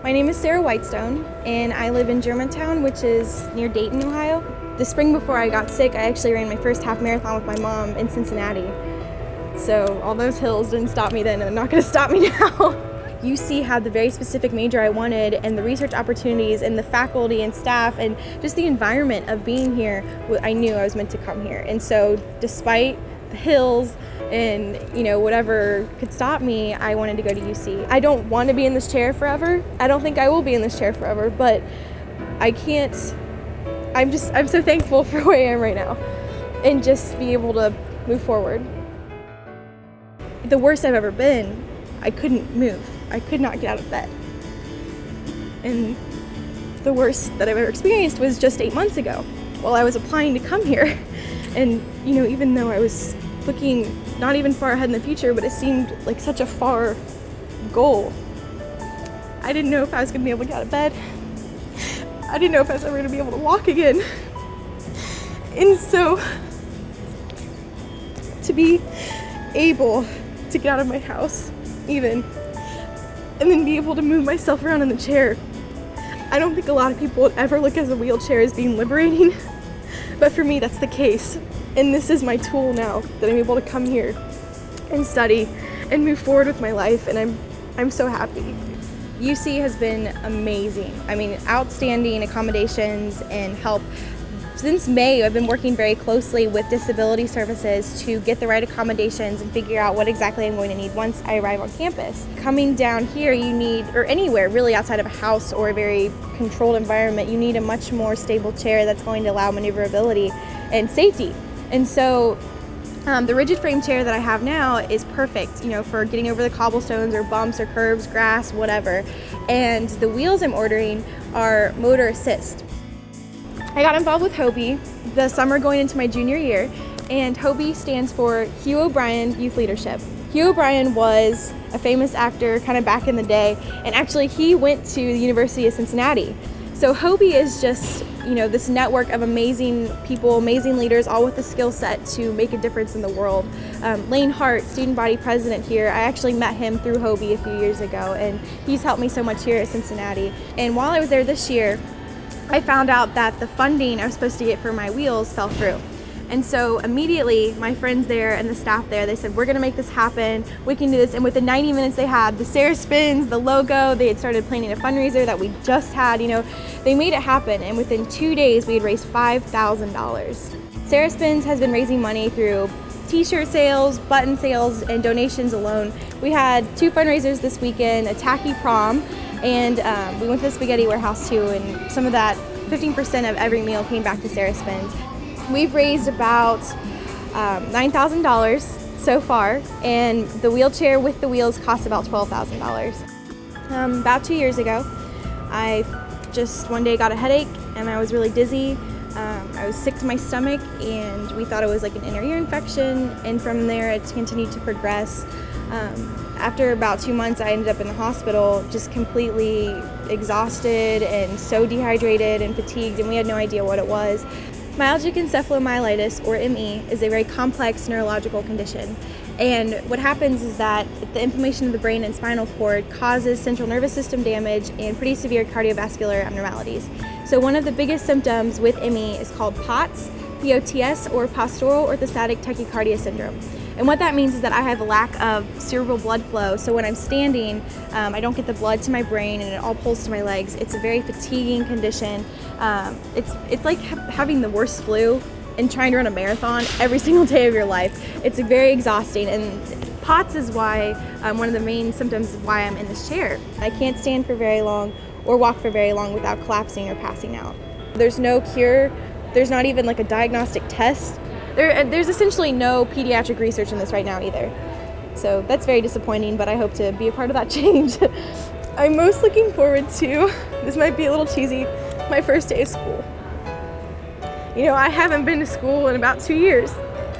My name is Sara Whitestone, and I live in Germantown, which is near Dayton, Ohio. The spring before I got sick, I actually ran my first half marathon with my mom in Cincinnati. So all those hills didn't stop me then, and they're not going to stop me now. UC had the very specific major I wanted, and the research opportunities and the faculty and staff and just the environment of being here, I knew I was meant to come here. And so despite the hills and whatever could stop me, I wanted to go to UC. I don't want to be in this chair forever. I don't think I will be in this chair forever, but I can't. I'm so thankful for where I am right now and just be able to move forward. The worst I've ever been, I couldn't move. I could not get out of bed. And the worst that I've ever experienced was just 8 months ago while I was applying to come here. And even though I was looking not even far ahead in the future, but it seemed like such a far goal, I didn't know if I was going to be able to get out of bed. I didn't know if I was ever going to be able to walk again. And so to be able to get out of my house even, and then be able to move myself around in the chair, I don't think a lot of people would ever look at a wheelchair as being liberating, but for me that's the case. And this is my tool now that I'm able to come here and study and move forward with my life, and I'm so happy. UC has been amazing. I mean, outstanding accommodations and help. Since May, I've been working very closely with disability services to get the right accommodations and figure out what exactly I'm going to need once I arrive on campus. Coming down here, you need, or anywhere really outside of a house or a very controlled environment, you need a much more stable chair that's going to allow maneuverability and safety. And so the rigid frame chair that I have now is perfect, for getting over the cobblestones or bumps or curves, grass, whatever. And the wheels I'm ordering are motor assist. I got involved with HOBE the summer going into my junior year, and HOBE stands for Hugh O'Brian Youth Leadership. Hugh O'Brian was a famous actor kind of back in the day, and actually he went to the University of Cincinnati. So HOBE is just, this network of amazing people, amazing leaders, all with the skill set to make a difference in the world. Lane Hart, student body president here, I actually met him through HOBE a few years ago, and he's helped me so much here at Cincinnati. And while I was there this year, I found out that the funding I was supposed to get for my wheels fell through. And so immediately my friends there and the staff there, they said, we're gonna make this happen, we can do this. And within 90 minutes they had the Sara Spins, the logo, they had started planning a fundraiser that we just had, they made it happen. And within 2 days we had raised $5,000. Sara Spins has been raising money through t-shirt sales, button sales, and donations alone. We had 2 fundraisers this weekend, a tacky prom, and we went to the Spaghetti Warehouse too, and some of that, 15% of every meal came back to Sara Spins. We've raised about $9,000 so far, and the wheelchair with the wheels costs about $12,000. About 2 years ago, I just one day got a headache and I was really dizzy. I was sick to my stomach, and we thought it was like an inner ear infection, and from there it continued to progress. After about 2 months, I ended up in the hospital just completely exhausted and so dehydrated and fatigued, and we had no idea what it was. Myalgic encephalomyelitis, or ME, is a very complex neurological condition. And what happens is that the inflammation of the brain and spinal cord causes central nervous system damage and pretty severe cardiovascular abnormalities. So one of the biggest symptoms with ME is called POTS, P-O-T-S, or postural orthostatic tachycardia syndrome. And what that means is that I have a lack of cerebral blood flow. So when I'm standing, I don't get the blood to my brain, and it all pulls to my legs. It's a very fatiguing condition. It's like having the worst flu and trying to run a marathon every single day of your life. It's very exhausting, and POTS is why one of the main symptoms of why I'm in this chair. I can't stand for very long or walk for very long without collapsing or passing out. There's no cure. There's not even like a diagnostic test. There's essentially no pediatric research in this right now either. So that's very disappointing, but I hope to be a part of that change. I'm most looking forward to, this might be a little cheesy, my first day of school. I haven't been to school in about 2 years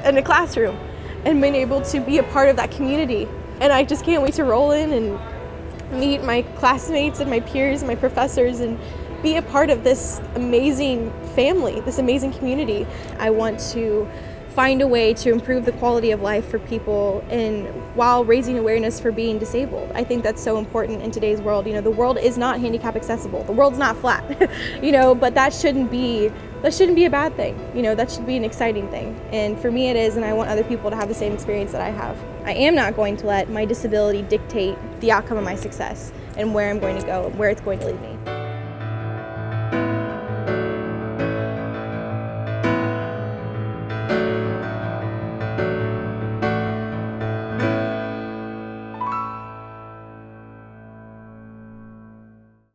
in a classroom and been able to be a part of that community. And I just can't wait to roll in and meet my classmates and my peers and my professors and be a part of this amazing family, this amazing community. I want to find a way to improve the quality of life for people, and while raising awareness for being disabled. I think that's so important in today's world. You know, the world is not handicap accessible. The world's not flat, you know, but that shouldn't be a bad thing. You know, that should be an exciting thing. And for me it is, and I want other people to have the same experience that I have. I am not going to let my disability dictate the outcome of my success and where I'm going to go and where it's going to lead me.